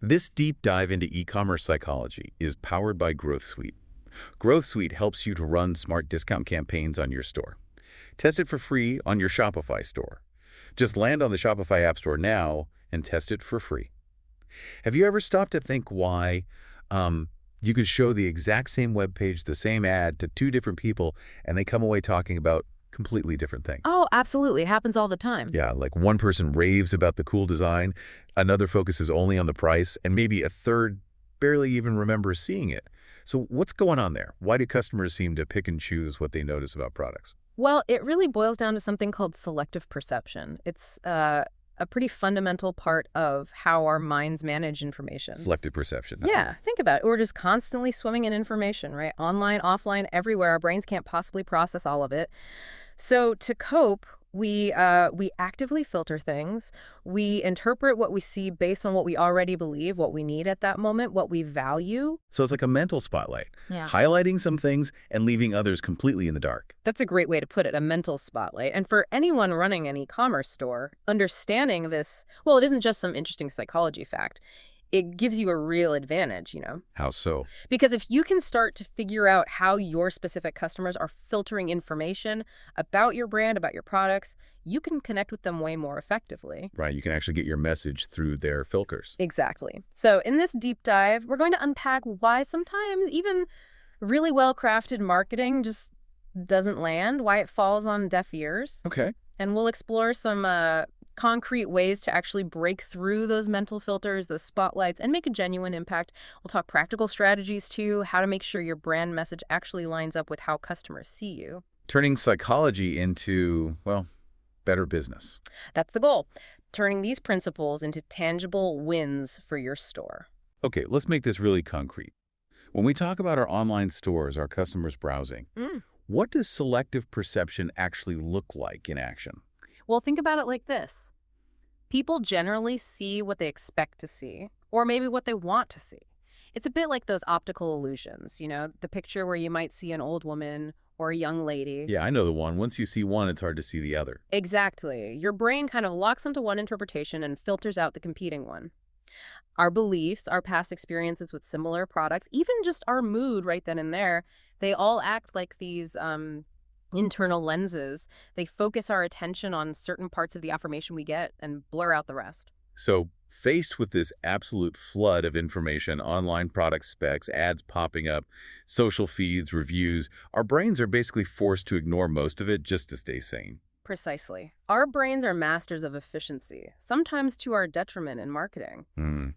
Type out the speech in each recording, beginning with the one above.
This deep dive into e-commerce psychology is powered by Growth Suite. Growth Suite helps you to run smart discount campaigns on your store. Test it for free on your Shopify store. Just land on the Shopify App Store now and test it for free. Have you ever stopped to think why you could show the exact same web page, the same ad to two different people, and they come away talking about completely different things? Oh, absolutely. It happens all the time. Yeah, like one person raves about the cool design, another focuses only on the price, and maybe a third barely even remembers seeing it. So what's going on there? Why do customers seem to pick and choose what they notice about products? Well, it really boils down to something called selective perception. It's a pretty fundamental part of how our minds manage information. Selective perception. Yeah, think about it. We're just constantly swimming in information, right? Online, offline, everywhere. Our brains can't possibly process all of it. So to cope, we actively filter things. We interpret what we see based on what we already believe, what we need at that moment, what we value. So it's like a mental spotlight, Yeah. highlighting some things and leaving others completely in the dark. That's a great way to put it, a mental spotlight. And for anyone running an e-commerce store, understanding this, well, it isn't just some interesting psychology fact. It gives you a real advantage, How so? Because if you can start to figure out how your specific customers are filtering information about your brand, about your products, you can connect with them way more effectively. Right, you can actually get your message through their filters. Exactly. So in this deep dive, we're going to unpack why sometimes even really well-crafted marketing just doesn't land, why it falls on deaf ears. Okay. And we'll explore some concrete ways to actually break through those mental filters, those spotlights, and make a genuine impact. We'll talk practical strategies, too, how to make sure your brand message actually lines up with how customers see you. Turning psychology into, well, better business. That's the goal, turning these principles into tangible wins for your store. Okay, let's make this really concrete. When we talk about our online stores, our customers browsing, what does selective perception actually look like in action? Well, think about it like this. People generally see what they expect to see, or maybe what they want to see. It's a bit like those optical illusions, the picture where you might see an old woman or a young lady. Yeah, I know the one. Once you see one, it's hard to see the other. Exactly. Your brain kind of locks onto one interpretation and filters out the competing one. Our beliefs, our past experiences with similar products, even just our mood right then and there, they all act like these internal lenses. They focus our attention on certain parts of the affirmation we get and blur out the rest. So, faced with this absolute flood of information, online product specs, ads popping up, social feeds, reviews, our brains are basically forced to ignore most of it just to stay sane. Precisely. Our brains are masters of efficiency, sometimes to our detriment in marketing.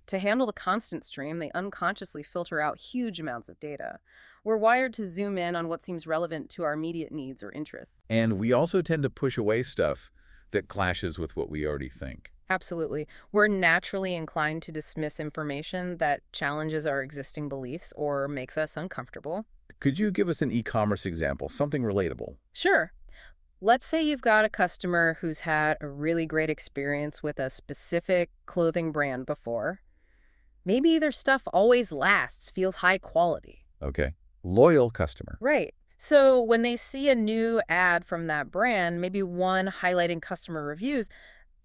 To handle the constant stream, they unconsciously filter out huge amounts of data. We're wired to zoom in on what seems relevant to our immediate needs or interests. And we also tend to push away stuff that clashes with what we already think. Absolutely. We're naturally inclined to dismiss information that challenges our existing beliefs or makes us uncomfortable. Could you give us an e-commerce example, something relatable? Sure. Let's say you've got a customer who's had a really great experience with a specific clothing brand before. Maybe their stuff always lasts, feels high quality. Okay. Loyal customer. Right. So when they see a new ad from that brand, maybe one highlighting customer reviews,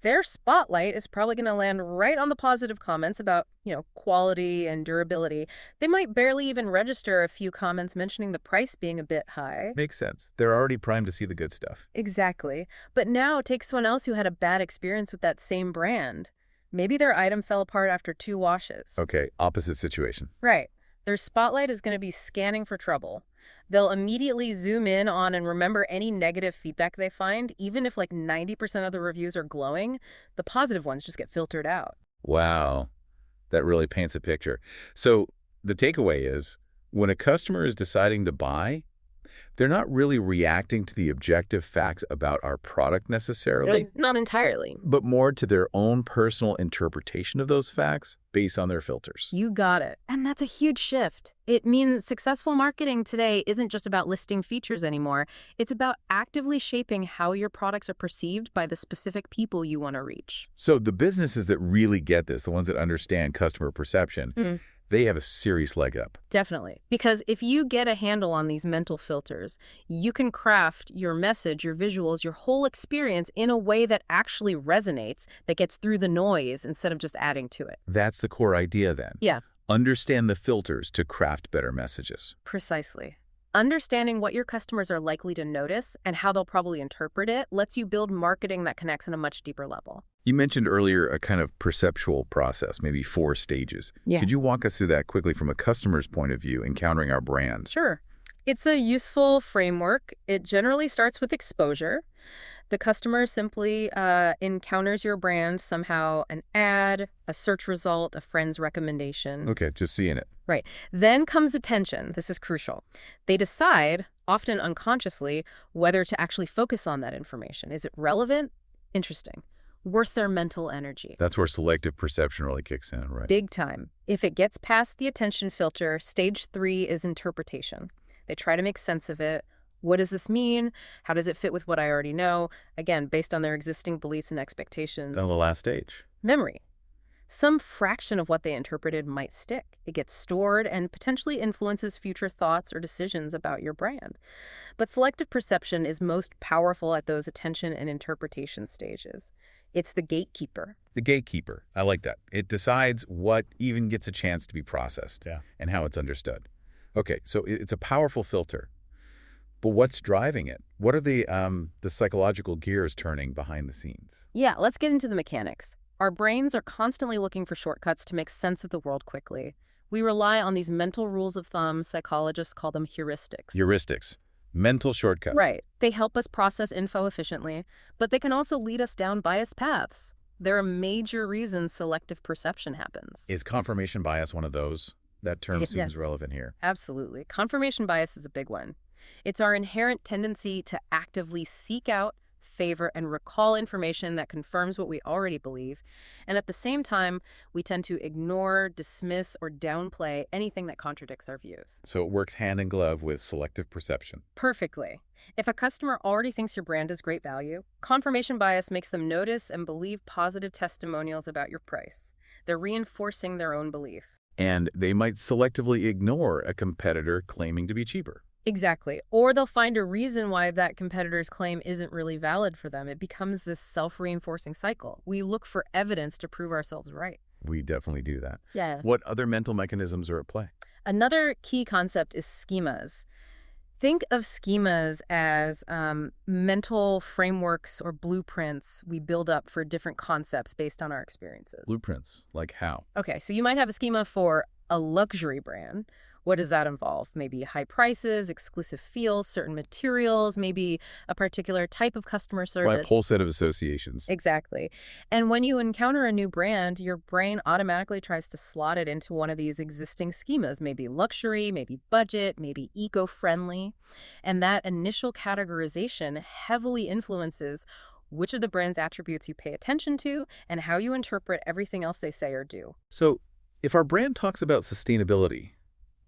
their spotlight is probably going to land right on the positive comments about, quality and durability. They might barely even register a few comments mentioning the price being a bit high. Makes sense. They're already primed to see the good stuff. Exactly. But now take someone else who had a bad experience with that same brand. Maybe their item fell apart after 2 washes. Okay, opposite situation. Right. Their spotlight is going to be scanning for trouble. They'll immediately zoom in on and remember any negative feedback they find, even if 90% of the reviews are glowing. The positive ones just get filtered out. Wow, that really paints a picture. So the takeaway is, when a customer is deciding to buy, they're not really reacting to the objective facts about our product necessarily. Not entirely. But more to their own personal interpretation of those facts based on their filters. You got it. And that's a huge shift. It means successful marketing today isn't just about listing features anymore. It's about actively shaping how your products are perceived by the specific people you want to reach. So the businesses that really get this, the ones that understand customer perception, they have a serious leg up. Definitely. Because if you get a handle on these mental filters, you can craft your message, your visuals, your whole experience in a way that actually resonates, that gets through the noise instead of just adding to it. That's the core idea then. Yeah, Understand the filters to craft better messages. precisely. Understanding what your customers are likely to notice and how they'll probably interpret it lets you build marketing that connects on a much deeper level. You mentioned earlier a kind of perceptual process, maybe 4 stages. Yeah. Could you walk us through that quickly from a customer's point of view, encountering our brand? Sure. It's a useful framework. It generally starts with exposure. The customer simply encounters your brand somehow, an ad, a search result, a friend's recommendation. Okay, just seeing it. Right. Then comes attention. This is crucial. They decide, often unconsciously, whether to actually focus on that information. Is it relevant? Interesting. Worth their mental energy. That's where selective perception really kicks in, right? Big time. If it gets past the attention filter, stage 3 is interpretation. They try to make sense of it. What does this mean? How does it fit with what I already know? Again, based on their existing beliefs and expectations. Then the last stage. Memory. Some fraction of what they interpreted might stick. It gets stored and potentially influences future thoughts or decisions about your brand. But selective perception is most powerful at those attention and interpretation stages. It's the gatekeeper. The gatekeeper. I like that. It decides what even gets a chance to be processed and how it's understood. Okay, so it's a powerful filter. But what's driving it? What are the psychological gears turning behind the scenes? Yeah, let's get into the mechanics. Our brains are constantly looking for shortcuts to make sense of the world quickly. We rely on these mental rules of thumb. Psychologists call them heuristics. Heuristics. Mental shortcuts. Right. They help us process info efficiently, but they can also lead us down biased paths. They're a major reason selective perception happens. Is confirmation bias one of those? That term Yeah. seems relevant here. Absolutely. Confirmation bias is a big one. It's our inherent tendency to actively seek out, favor, and recall information that confirms what we already believe. And at the same time, we tend to ignore, dismiss, or downplay anything that contradicts our views. So it works hand in glove with selective perception. Perfectly. If a customer already thinks your brand is great value, confirmation bias makes them notice and believe positive testimonials about your price. They're reinforcing their own belief. And they might selectively ignore a competitor claiming to be cheaper. Exactly. Or they'll find a reason why that competitor's claim isn't really valid for them. It becomes this self-reinforcing cycle. We look for evidence to prove ourselves right. We definitely do that. Yeah. What other mental mechanisms are at play? Another key concept is schemas. Think of schemas as mental frameworks or blueprints we build up for different concepts based on our experiences. Blueprints, like how? Okay, so you might have a schema for a luxury brand. What does that involve? Maybe high prices, exclusive feels, certain materials, maybe a particular type of customer Right, service. whole set of associations. Exactly. And when you encounter a new brand, your brain automatically tries to slot it into one of these existing schemas, maybe luxury, maybe budget, maybe eco-friendly. And that initial categorization heavily influences which of the brand's attributes you pay attention to and how you interpret everything else they say or do. So if our brand talks about sustainability,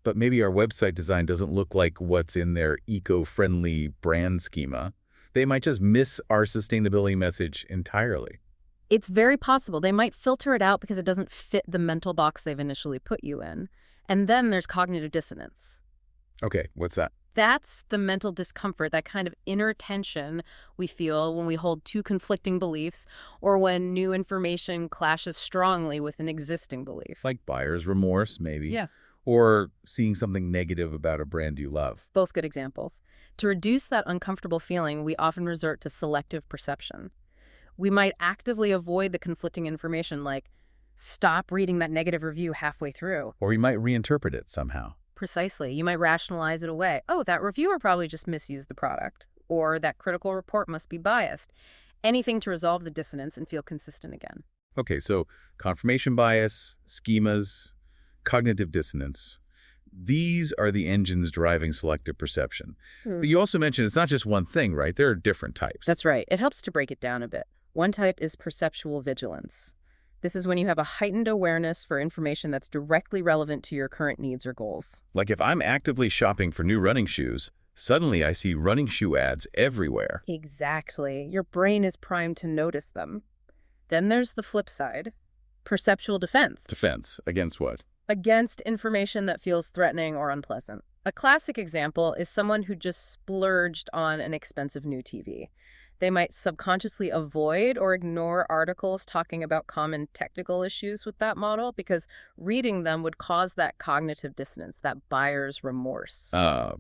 but maybe our website design doesn't look like what's in their eco-friendly brand schema, they might just miss our sustainability message entirely. It's very possible. They might filter it out because it doesn't fit the mental box they've initially put you in. And then there's cognitive dissonance. Okay, what's that? That's the mental discomfort, that kind of inner tension we feel when we hold two conflicting beliefs or when new information clashes strongly with an existing belief. Like buyer's remorse, maybe. Yeah. Or seeing something negative about a brand you love. Both good examples. To reduce that uncomfortable feeling, we often resort to selective perception. We might actively avoid the conflicting information, like stop reading that negative review halfway through. Or we might reinterpret it somehow. Precisely. You might rationalize it away. Oh, that reviewer probably just misused the product. Or that critical report must be biased. Anything to resolve the dissonance and feel consistent again. Okay, so confirmation bias, schemas, cognitive dissonance. These are the engines driving selective perception. But you also mentioned it's not just one thing, right? There are different types. That's right. It helps to break it down a bit. One type is perceptual vigilance. This is when you have a heightened awareness for information that's directly relevant to your current needs or goals. Like if I'm actively shopping for new running shoes, suddenly I see running shoe ads everywhere. Exactly. Your brain is primed to notice them. Then there's the flip side, perceptual defense. Defense against what? against information that feels threatening or unpleasant. A classic example is someone who just splurged on an expensive new TV. They might subconsciously avoid or ignore articles talking about common technical issues with that model because reading them would cause that cognitive dissonance, that buyer's remorse.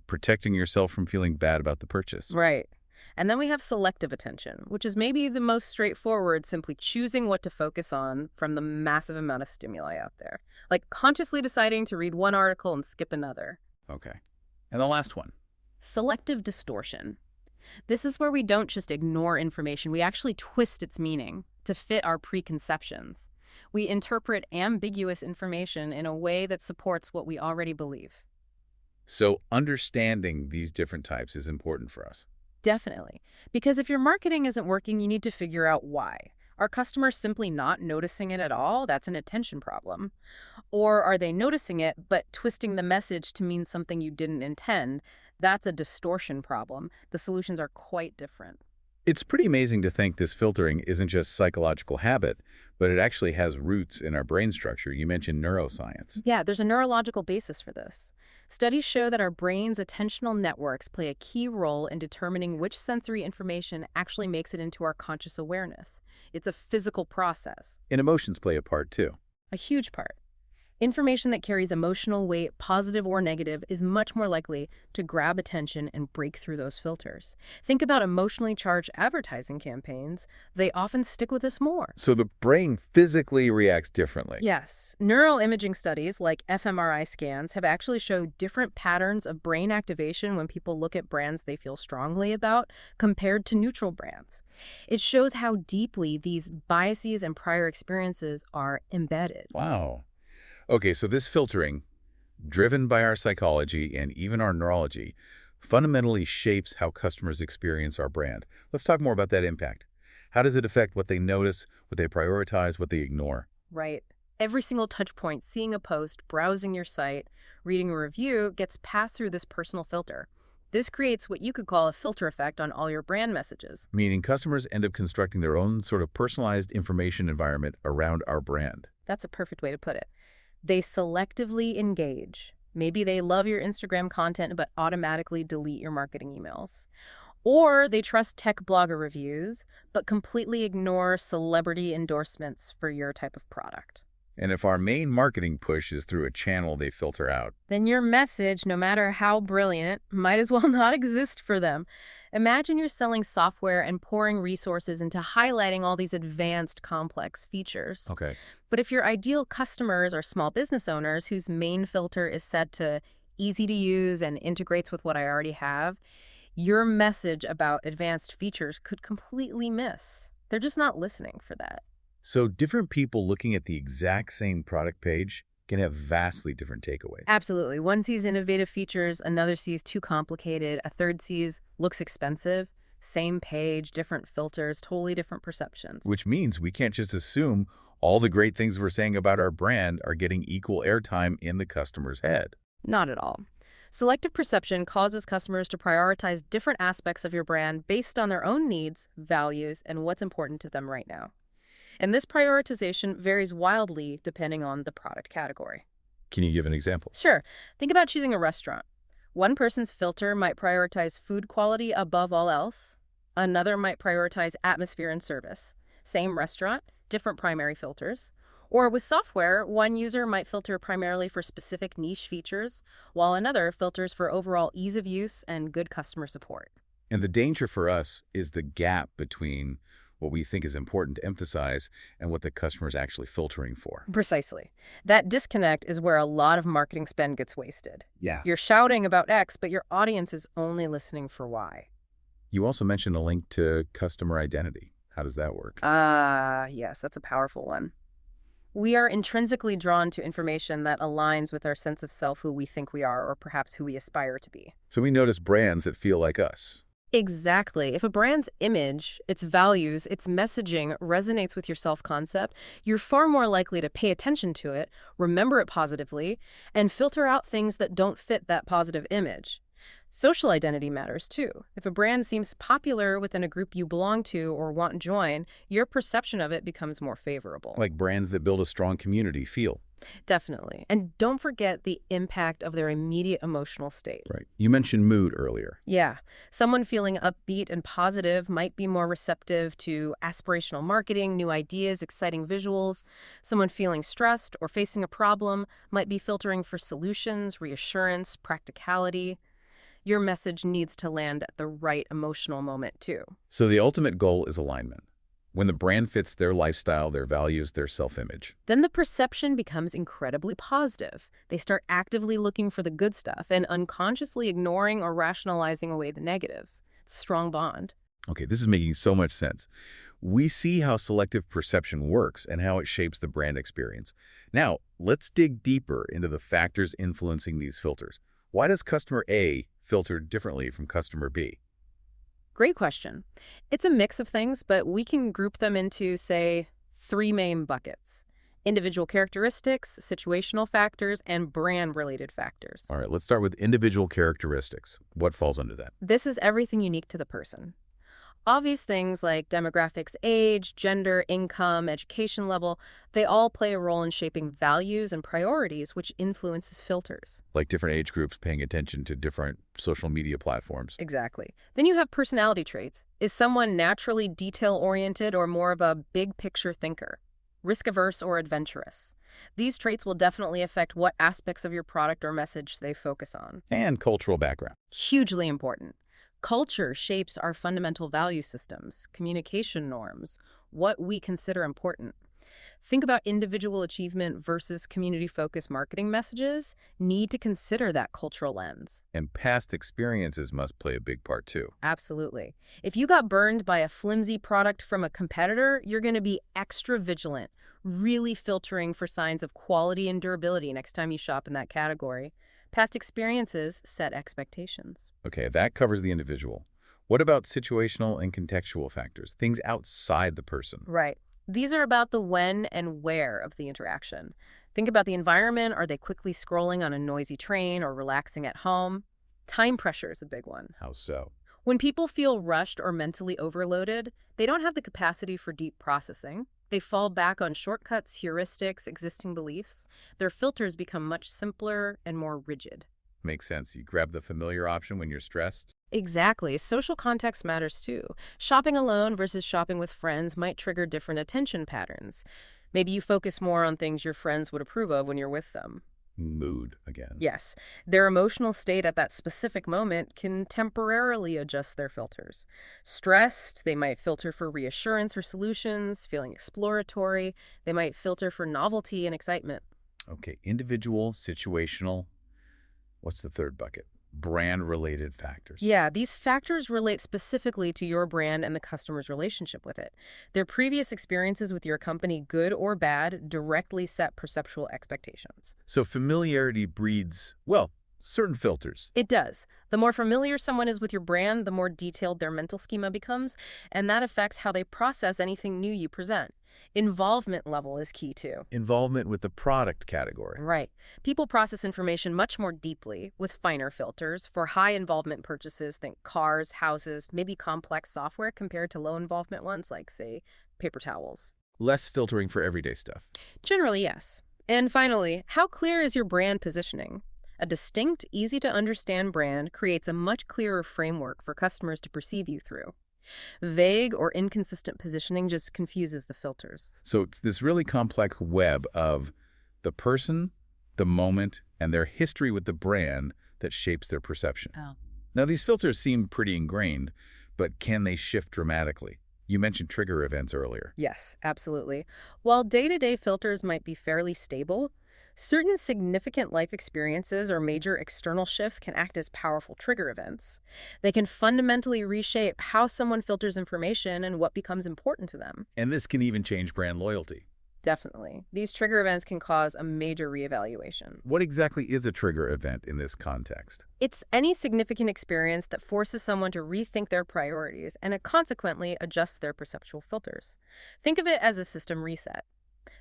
Protecting yourself from feeling bad about the purchase. Right. And then we have selective attention, which is maybe the most straightforward, simply choosing what to focus on from the massive amount of stimuli out there. Like consciously deciding to read one article and skip another. Okay. And the last one. Selective distortion. This is where we don't just ignore information, we actually twist its meaning to fit our preconceptions. We interpret ambiguous information in a way that supports what we already believe. So understanding these different types is important for us. Definitely. Because if your marketing isn't working, you need to figure out why. Are customers simply not noticing it at all? That's an attention problem. Or are they noticing it, but twisting the message to mean something you didn't intend? That's a distortion problem. The solutions are quite different. It's pretty amazing to think this filtering isn't just psychological habit, but it actually has roots in our brain structure. You mentioned neuroscience. Yeah, there's a neurological basis for this. Studies show that our brain's attentional networks play a key role in determining which sensory information actually makes it into our conscious awareness. It's a physical process. And emotions play a part too. A huge part. Information that carries emotional weight, positive or negative, is much more likely to grab attention and break through those filters. Think about emotionally charged advertising campaigns. They often stick with us more. So the brain physically reacts differently. Yes. Neuroimaging studies like fMRI scans have actually showed different patterns of brain activation when people look at brands they feel strongly about compared to neutral brands. It shows how deeply these biases and prior experiences are embedded. Wow. Okay, so this filtering, driven by our psychology and even our neurology, fundamentally shapes how customers experience our brand. Let's talk more about that impact. How does it affect what they notice, what they prioritize, what they ignore? Right. Every single touch point, seeing a post, browsing your site, reading a review, gets passed through this personal filter. This creates what you could call a filter effect on all your brand messages. Meaning customers end up constructing their own sort of personalized information environment around our brand. That's a perfect way to put it. They selectively engage. Maybe they love your Instagram content but automatically delete your marketing emails. Or they trust tech blogger reviews but completely ignore celebrity endorsements for your type of product. And if our main marketing push is through a channel they filter out, Then your message, no matter how brilliant, might as well not exist for them. Imagine you're selling software and pouring resources into highlighting all these advanced, complex features. okay, But if your ideal customers are small business owners whose main filter is set to easy to use and integrates with what I already have, your message about advanced features could completely miss. They're just not listening for that. so different people looking at the exact same product page can have vastly different takeaways. Absolutely. One sees innovative features, another sees too complicated, a third sees looks expensive. Same page, different filters, totally different perceptions. Which means we can't just assume all the great things we're saying about our brand are getting equal airtime in the customer's head. Not at all. Selective perception causes customers to prioritize different aspects of your brand based on their own needs, values, and what's important to them right now. And this prioritization varies wildly depending on the product category. Can you give an example? Sure. Think about choosing a restaurant. One person's filter might prioritize food quality above all else. Another might prioritize atmosphere and service. Same restaurant, different primary filters. Or with software, one user might filter primarily for specific niche features, while another filters for overall ease of use and good customer support. And the danger for us is the gap between what we think is important to emphasize and what the customer is actually filtering for. Precisely. That disconnect is where a lot of marketing spend gets wasted. Yeah. You're shouting about X, but your audience is only listening for Y. You also mentioned a link to customer identity. How does that work? Yes, that's a powerful one. We are intrinsically drawn to information that aligns with our sense of self, who we think we are, or perhaps who we aspire to be. So we notice brands that feel like us. Exactly. If a brand's image, its values, its messaging resonates with your self-concept, you're far more likely to pay attention to it, remember it positively, and filter out things that don't fit that positive image. Social identity matters too. If a brand seems popular within a group you belong to or want to join, your perception of it becomes more favorable. Like brands that build a strong community feel. Definitely. And don't forget the impact of their immediate emotional state. Right. You mentioned mood earlier. Yeah, someone feeling upbeat and positive might be more receptive to aspirational marketing, new ideas, exciting visuals. Someone feeling stressed or facing a problem might be filtering for solutions, reassurance, practicality. Your message needs to land at the right emotional moment, too. So the ultimate goal is alignment. When the brand fits their lifestyle, their values, their self-image. Then the perception becomes incredibly positive. They start actively looking for the good stuff and unconsciously ignoring or rationalizing away the negatives. It's a strong bond. Okay, this is making so much sense. We see how selective perception works and how it shapes the brand experience. Now, let's dig deeper into the factors influencing these filters. Why does customer A filter differently from customer B? Great question. It's a mix of things, but we can group them into, say, three main buckets: individual characteristics, situational factors, and brand-related factors. All right, let's start with individual characteristics. What falls under that? This is everything unique to the person. Obvious things like demographics, age, gender, income, education level, they all play a role in shaping values and priorities, which influences filters. Like different age groups paying attention to different social media platforms. Exactly. Then you have personality traits. Is someone naturally detail-oriented or more of a big-picture thinker? Risk-averse or adventurous? These traits will definitely affect what aspects of your product or message they focus on. And cultural background. Hugely important. Culture shapes our fundamental value systems, communication norms, what we consider important. Think about individual achievement versus community-focused marketing messages. Need to consider that cultural lens. And past experiences must play a big part too. Absolutely. If you got burned by a flimsy product from a competitor, you're going to be extra vigilant, really filtering for signs of quality and durability next time you shop in that category. Past experiences set expectations. Okay, that covers the individual. What about situational and contextual factors, things outside the person? Right. These are about the when and where of the interaction. Think about the environment. Are they quickly scrolling on a noisy train or relaxing at home? Time pressure is a big one. How so? When people feel rushed or mentally overloaded, they don't have the capacity for deep processing. They fall back on shortcuts, heuristics, existing beliefs. Their filters become much simpler and more rigid. Makes sense. You grab the familiar option when you're stressed. Exactly. Social context matters too. Shopping alone versus shopping with friends might trigger different attention patterns. Maybe you focus more on things your friends would approve of when you're with them. Mood again. Yes, their emotional state at that specific moment can temporarily adjust their filters. Stressed, they might filter for reassurance or solutions. Feeling exploratory, they might filter for novelty and excitement. Okay, individual, situational. What's the third bucket? Brand-related factors. Yeah, these factors relate specifically to your brand and the customer's relationship with it. Their previous experiences with your company, good or bad, directly set perceptual expectations. So familiarity breeds, well, certain filters. It does. The more familiar someone is with your brand, the more detailed their mental schema becomes, and that affects how they process anything new you present. Involvement level is key too. Involvement with the product category. Right. People process information much more deeply with finer filters. For high involvement purchases, think cars, houses, maybe complex software compared to low involvement ones like, say, paper towels. Less filtering for everyday stuff. Generally, yes. And finally, how clear is your brand positioning? A distinct, easy-to-understand brand creates a much clearer framework for customers to perceive you through. Vague or inconsistent positioning just confuses the filters. So it's this really complex web of the person, the moment, and their history with the brand that shapes their perception. Oh. Now, these filters seem pretty ingrained, but can they shift dramatically? You mentioned trigger events earlier. Yes, absolutely. While day-to-day filters might be fairly stable, certain significant life experiences or major external shifts can act as powerful trigger events. They can fundamentally reshape how someone filters information and what becomes important to them. And this can even change brand loyalty. Definitely. These trigger events can cause a major reevaluation. What exactly is a trigger event in this context? It's any significant experience that forces someone to rethink their priorities and consequently adjust their perceptual filters. Think of it as a system reset.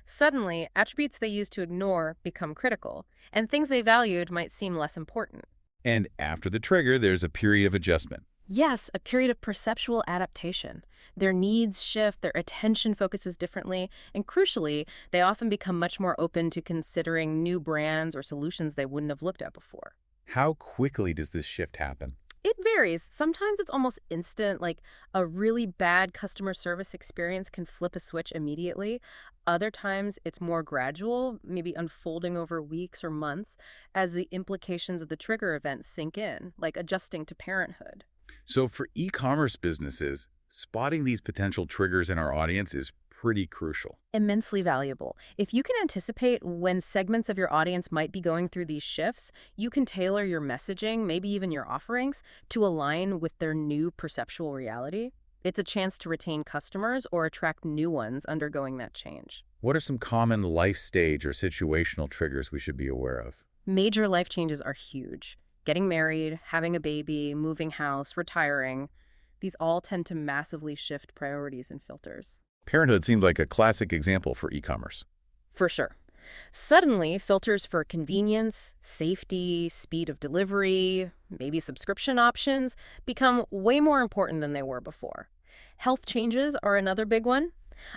Suddenly, attributes they used to ignore become critical, and things they valued might seem less important. And after the trigger, there's a period of adjustment. Yes, a period of perceptual adaptation. Their needs shift, their attention focuses differently, and crucially, they often become much more open to considering new brands or solutions they wouldn't have looked at before. How quickly does this shift happen? It varies. Sometimes it's almost instant, like a really bad customer service experience can flip a switch immediately. Other times it's more gradual, maybe unfolding over weeks or months as the implications of the trigger event sink in, like adjusting to parenthood. So for e-commerce businesses, spotting these potential triggers in our audience is pretty crucial. Immensely valuable. If you can anticipate when segments of your audience might be going through these shifts, you can tailor your messaging, maybe even your offerings, to align with their new perceptual reality. It's a chance to retain customers or attract new ones undergoing that change. What are some common life stage or situational triggers we should be aware of? Major life changes are huge. Getting married, having a baby, moving house, retiring, these all tend to massively shift priorities and filters. Parenthood seems like a classic example for e-commerce. For sure. Suddenly, filters for convenience, safety, speed of delivery, maybe subscription options become way more important than they were before. Health changes are another big one.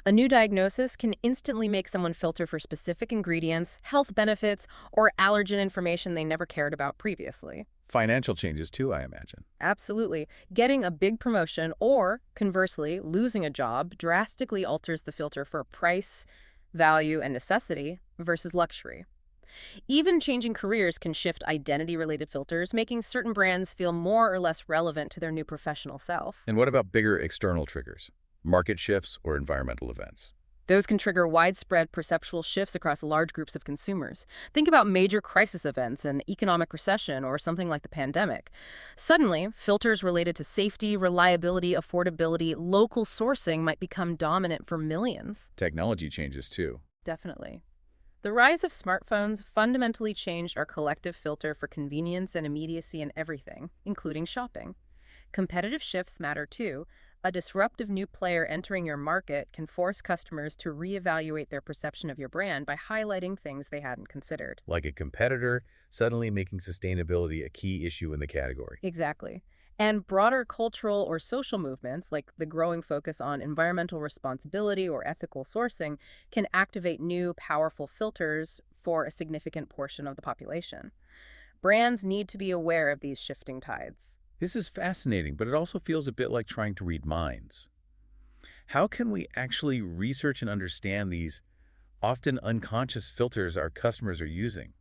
A new diagnosis can instantly make someone filter for specific ingredients, health benefits, or allergen information they never cared about previously. Financial changes too, I imagine. Absolutely. Getting a big promotion or, conversely, losing a job drastically alters the filter for price, value, and necessity versus luxury. Even changing careers can shift identity-related filters, making certain brands feel more or less relevant to their new professional self. And what about bigger external triggers? Market shifts or environmental events? Those can trigger widespread perceptual shifts across large groups of consumers. Think about major crisis events, an economic recession, or something like the pandemic. Suddenly, filters related to safety, reliability, affordability, local sourcing might become dominant for millions. Technology changes too. Definitely. The rise of smartphones fundamentally changed our collective filter for convenience and immediacy in everything, including shopping. Competitive shifts matter too. A disruptive new player entering your market can force customers to reevaluate their perception of your brand by highlighting things they hadn't considered. Like a competitor suddenly making sustainability a key issue in the category. Exactly. And broader cultural or social movements, like the growing focus on environmental responsibility or ethical sourcing, can activate new, powerful filters for a significant portion of the population. Brands need to be aware of these shifting tides. This is fascinating, but it also feels a bit like trying to read minds. How can we actually research and understand these often unconscious filters our customers are using?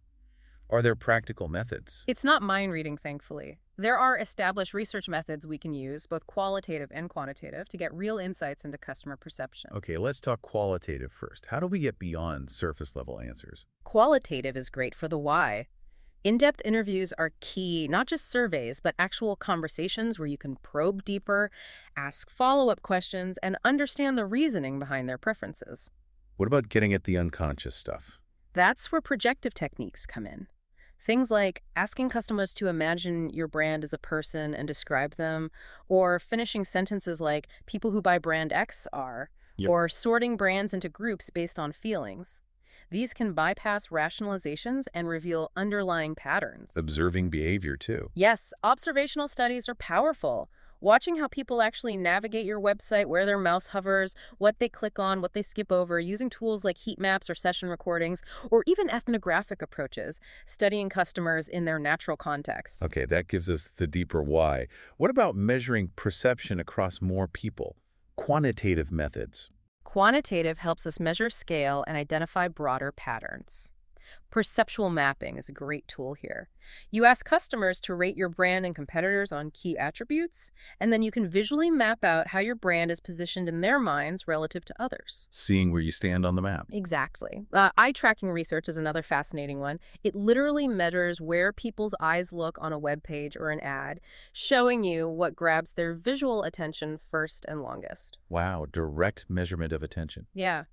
Are there practical methods? It's not mind reading, thankfully. There are established research methods we can use, both qualitative and quantitative, to get real insights into customer perception. Okay, let's talk qualitative first. How do we get beyond surface level answers? Qualitative is great for the why. In-depth interviews are key, not just surveys, but actual conversations where you can probe deeper, ask follow-up questions, and understand the reasoning behind their preferences. What about getting at the unconscious stuff? That's where projective techniques come in. Things like asking customers to imagine your brand as a person and describe them, or finishing sentences like, people who buy brand X are, Yep. or sorting brands into groups based on feelings. These can bypass rationalizations and reveal underlying patterns. Observing behavior too. Yes, observational studies are powerful. Watching how people actually navigate your website, where their mouse hovers, what they click on, what they skip over, using tools like heat maps or session recordings, or even ethnographic approaches, studying customers in their natural context. Okay, that gives us the deeper why. What about measuring perception across more people? Quantitative methods. Quantitative helps us measure scale and identify broader patterns. Perceptual mapping is a great tool here. You ask customers to rate your brand and competitors on key attributes, and then you can visually map out how your brand is positioned in their minds relative to others. Seeing where you stand on the map. Exactly. Eye tracking research is another fascinating one. It literally measures where people's eyes look on a web page or an ad, showing you what grabs their visual attention first and longest. Wow, direct measurement of attention. Yeah.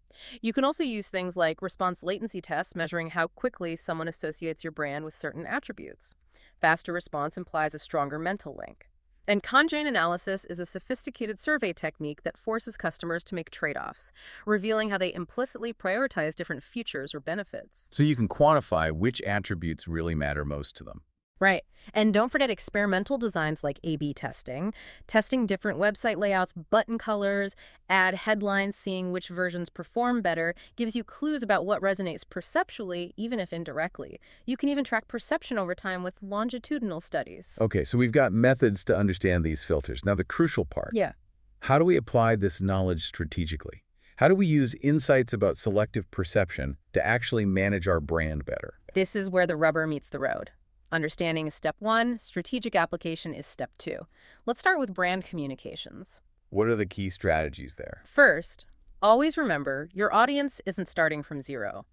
You can also use things like response latency tests, measuring how quickly someone associates your brand with certain attributes. Faster response implies a stronger mental link. And conjoint analysis is a sophisticated survey technique that forces customers to make trade-offs, revealing how they implicitly prioritize different features or benefits. So you can quantify which attributes really matter most to them. Right. And don't forget experimental designs like A/B testing, testing different website layouts, button colors, add headlines, seeing which versions perform better, gives you clues about what resonates perceptually, even if indirectly. You can even track perception over time with longitudinal studies. Okay, so we've got methods to understand these filters. Now, the crucial part, Yeah. how do we apply this knowledge strategically? How do we use insights about selective perception to actually manage our brand better? This is where the rubber meets the road. Understanding is step one, strategic application is step two. Let's start with brand communications. What are the key strategies there? First, always remember your audience isn't starting from zero.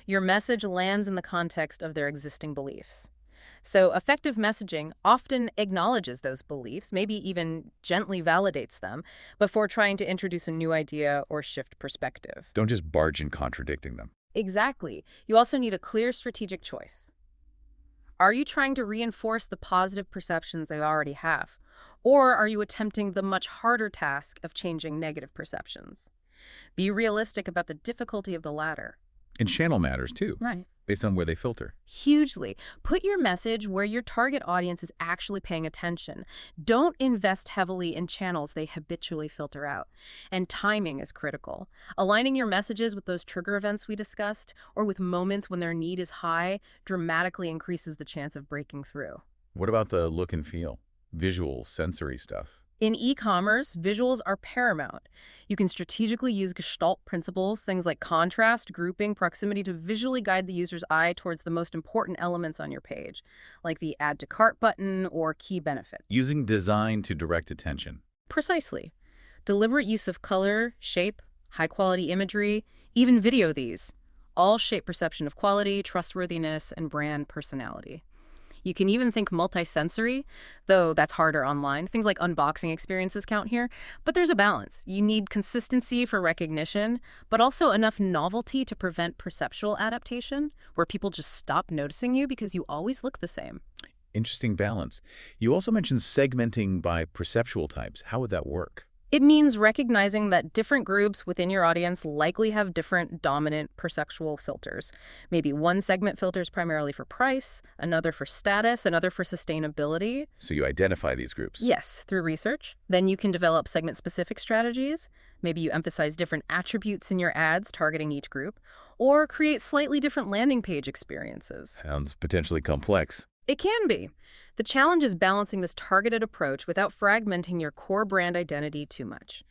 Your message lands in the context of their existing beliefs. So effective messaging often acknowledges those beliefs, maybe even gently validates them, before trying to introduce a new idea or shift perspective. Don't just barge in contradicting them. Exactly. You also need a clear strategic choice. Are you trying to reinforce the positive perceptions they already have? Or are you attempting the much harder task of changing negative perceptions? Be realistic about the difficulty of the latter. And channel matters too, Right. based on where they filter. Hugely. Put your message where your target audience is actually paying attention. Don't invest heavily in channels they habitually filter out. And timing is critical. Aligning your messages with those trigger events we discussed, or with moments when their need is high, dramatically increases the chance of breaking through. What about the look and feel? Visual, sensory stuff. In e-commerce, visuals are paramount. You can strategically use Gestalt principles, things like contrast, grouping, proximity, to visually guide the user's eye towards the most important elements on your page, like the Add to Cart button or key benefit. Using design to direct attention. Precisely. Deliberate use of color, shape, high-quality imagery, even video these, all shape perception of quality, trustworthiness, and brand personality. You can even think multisensory, though that's harder online. Things like unboxing experiences count here. But there's a balance. You need consistency for recognition, but also enough novelty to prevent perceptual adaptation, where people just stop noticing you because you always look the same. Interesting balance. You also mentioned segmenting by perceptual types. How would that work? It means recognizing that different groups within your audience likely have different dominant perceptual filters. Maybe one segment filters primarily for price, another for status, another for sustainability. So you identify these groups. Yes, through research. Then you can develop segment-specific strategies. Maybe you emphasize different attributes in your ads targeting each group, or create slightly different landing page experiences. Sounds potentially complex. It can be. The challenge is balancing this targeted approach without fragmenting your core brand identity too much.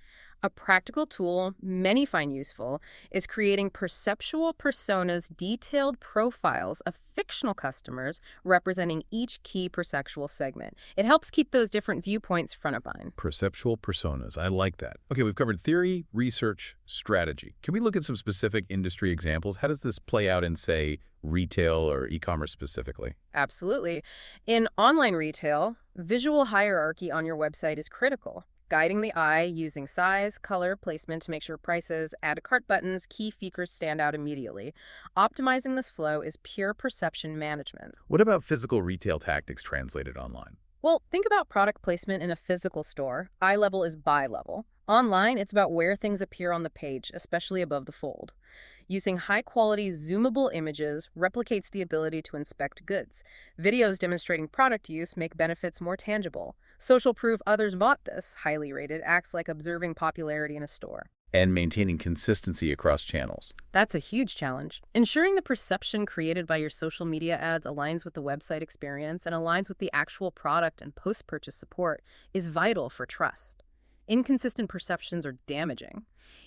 A practical tool many find useful is creating perceptual personas, detailed profiles of fictional customers representing each key perceptual segment. It helps keep those different viewpoints front of mind. Perceptual personas. I like that. Okay, we've covered theory, research, strategy. Can we look at some specific industry examples? How does this play out in, say, retail or e-commerce specifically? Absolutely. In online retail, visual hierarchy on your website is critical. Guiding the eye using size, color, placement to make sure prices, add to cart buttons, key features stand out immediately. Optimizing this flow is pure perception management. What about physical retail tactics translated online? Well, think about product placement in a physical store. Eye level is buy level. Online, it's about where things appear on the page, especially above the fold. Using high-quality, zoomable images replicates the ability to inspect goods. Videos demonstrating product use make benefits more tangible. Social proof others bought this, highly rated, acts like observing popularity in a store. And maintaining consistency across channels. That's a huge challenge. Ensuring the perception created by your social media ads aligns with the website experience and aligns with the actual product and post-purchase support is vital for trust. Inconsistent perceptions are damaging.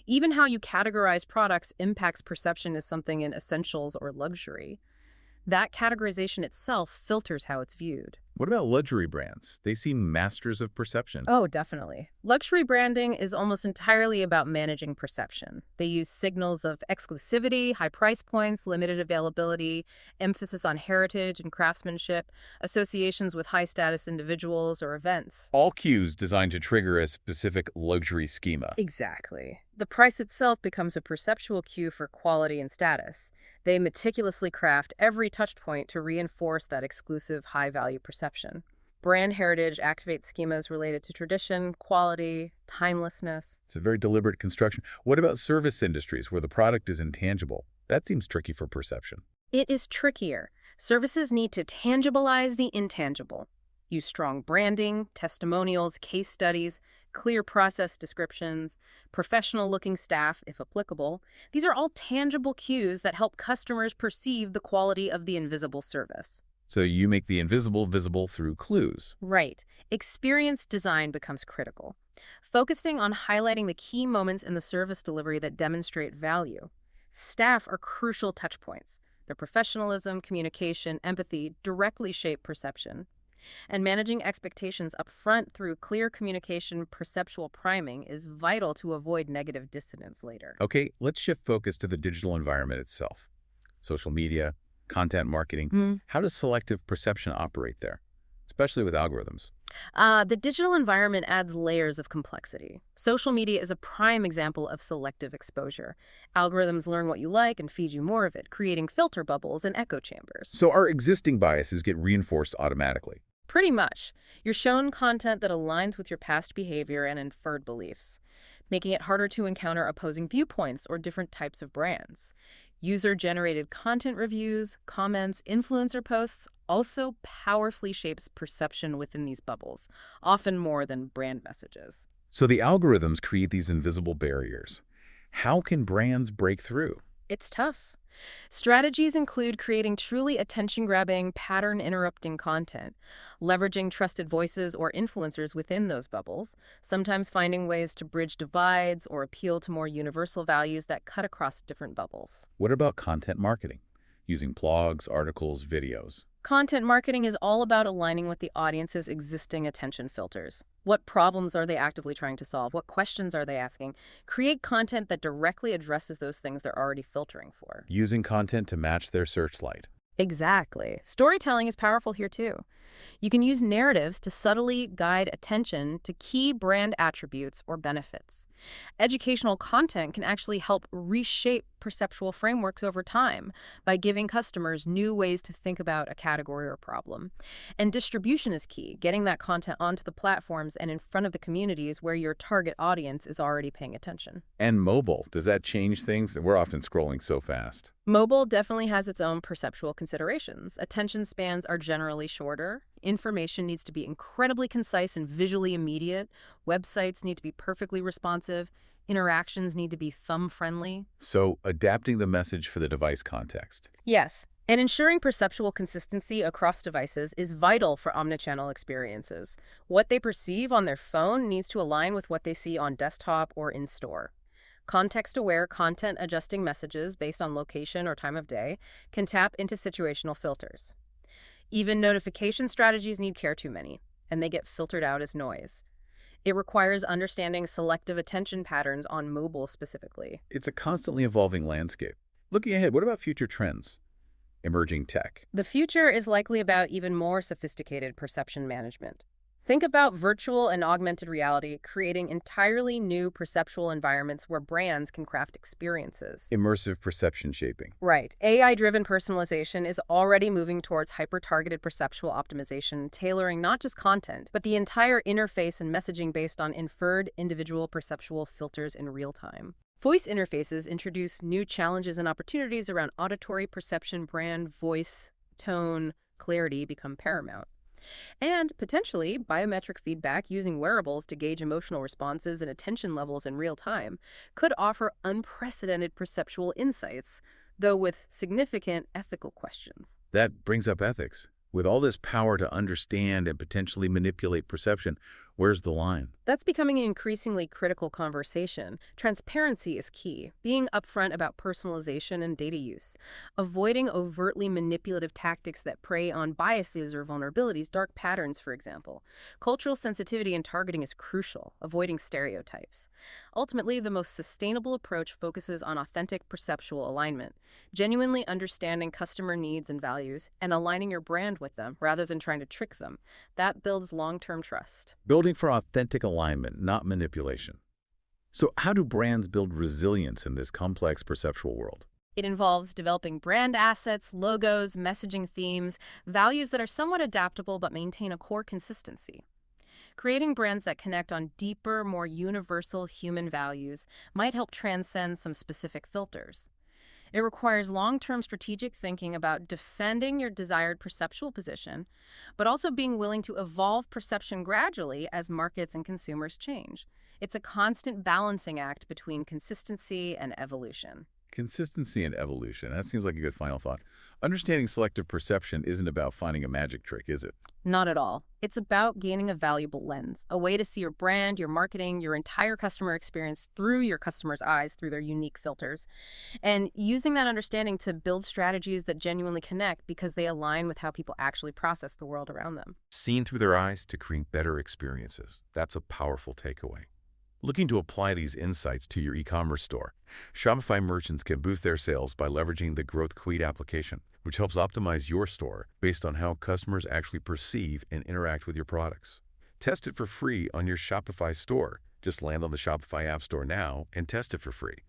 Even how you categorize products impacts perception as something in essentials or luxury. That categorization itself filters how it's viewed. What about luxury brands? They seem masters of perception. Oh, definitely. Luxury branding is almost entirely about managing perception. They use signals of exclusivity, high price points, limited availability, emphasis on heritage and craftsmanship, associations with high-status individuals or events. All cues designed to trigger a specific luxury schema. Exactly. The price itself becomes a perceptual cue for quality and status. They meticulously craft every touch point to reinforce that exclusive high-value perception. Brand heritage activates schemas related to tradition, quality, timelessness. It's a very deliberate construction. What about service industries where the product is intangible? That seems tricky for perception. It is trickier. Services need to tangibilize the intangible. Use strong branding, testimonials, case studies, clear process descriptions, professional-looking staff, if applicable. These are all tangible cues that help customers perceive the quality of the invisible service. So you make the invisible visible through clues. Right. Experience design becomes critical, focusing on highlighting the key moments in the service delivery that demonstrate value. Staff are crucial touchpoints. Their professionalism, communication, empathy directly shape perception. And managing expectations up front through clear communication, perceptual priming is vital to avoid negative dissonance later. Okay, let's shift focus to the digital environment itself. Social media, content marketing. How does selective perception operate there, especially with algorithms? The digital environment adds layers of complexity. Social media is a prime example of selective exposure. Algorithms learn what you like and feed you more of it, creating filter bubbles and echo chambers. So our existing biases get reinforced automatically. Pretty much. You're shown content that aligns with your past behavior and inferred beliefs, making it harder to encounter opposing viewpoints or different types of brands. User-generated content reviews, comments, influencer posts also powerfully shapes perception within these bubbles, often more than brand messages. So the algorithms create these invisible barriers. How can brands break through? It's tough. Strategies include creating truly attention-grabbing, pattern-interrupting content, leveraging trusted voices or influencers within those bubbles, sometimes finding ways to bridge divides or appeal to more universal values that cut across different bubbles. What about content marketing? Using blogs, articles, videos. Content marketing is all about aligning with the audience's existing attention filters. What problems are they actively trying to solve? What questions are they asking? Create content that directly addresses those things they're already filtering for. Using content to match their searchlight. Exactly. Storytelling is powerful here too. You can use narratives to subtly guide attention to key brand attributes or benefits. Educational content can actually help reshape perceptual frameworks over time by giving customers new ways to think about a category or problem. And distribution is key, getting that content onto the platforms and in front of the communities where your target audience is already paying attention. And mobile, does that change things? We're often scrolling so fast. Mobile definitely has its own perceptual considerations. Attention spans are generally shorter. Information needs to be incredibly concise and visually immediate. Websites need to be perfectly responsive. Interactions need to be thumb-friendly. So adapting the message for the device context. Yes, and ensuring perceptual consistency across devices is vital for omnichannel experiences. What they perceive on their phone needs to align with what they see on desktop or in-store. Context-aware, content-adjusting messages based on location or time of day can tap into situational filters. Even notification strategies need care too many, and they get filtered out as noise. It requires understanding selective attention patterns on mobile specifically. It's a constantly evolving landscape. Looking ahead, what about future trends? Emerging tech. The future is likely about even more sophisticated perception management. Think about virtual and augmented reality creating entirely new perceptual environments where brands can craft experiences. Immersive perception shaping. Right. AI-driven personalization is already moving towards hyper-targeted perceptual optimization, tailoring not just content, but the entire interface and messaging based on inferred individual perceptual filters in real time. Voice interfaces introduce new challenges and opportunities around auditory perception, brand, voice, tone, clarity become paramount. And potentially, biometric feedback using wearables to gauge emotional responses and attention levels in real time could offer unprecedented perceptual insights, though with significant ethical questions. That brings up ethics. With all this power to understand and potentially manipulate perception, where's the line? That's becoming an increasingly critical conversation. Transparency is key, being upfront about personalization and data use, avoiding overtly manipulative tactics that prey on biases or vulnerabilities, dark patterns, for example. Cultural sensitivity and targeting is crucial, avoiding stereotypes. Ultimately, the most sustainable approach focuses on authentic perceptual alignment, genuinely understanding customer needs and values, and aligning your brand with them rather than trying to trick them. That builds long-term trust. Building for authentic alignment, not manipulation. So how do brands build resilience in this complex perceptual world? It involves developing brand assets, logos, messaging themes, values that are somewhat adaptable but maintain a core consistency. Creating brands that connect on deeper, more universal human values might help transcend some specific filters. It requires long-term strategic thinking about defending your desired perceptual position, but also being willing to evolve perception gradually as markets and consumers change. It's a constant balancing act between consistency and evolution. Consistency and evolution. That seems like a good final thought. Understanding selective perception isn't about finding a magic trick, is it? Not at all. It's about gaining a valuable lens, a way to see your brand, your marketing, your entire customer experience through your customer's eyes, through their unique filters, and using that understanding to build strategies that genuinely connect because they align with how people actually process the world around them. Seen through their eyes to create better experiences. That's a powerful takeaway. Looking to apply these insights to your e-commerce store, Shopify merchants can boost their sales by leveraging the Growth Suite application, which helps optimize your store based on how customers actually perceive and interact with your products. Test it for free on your Shopify store. Just land on the Shopify App Store now and test it for free.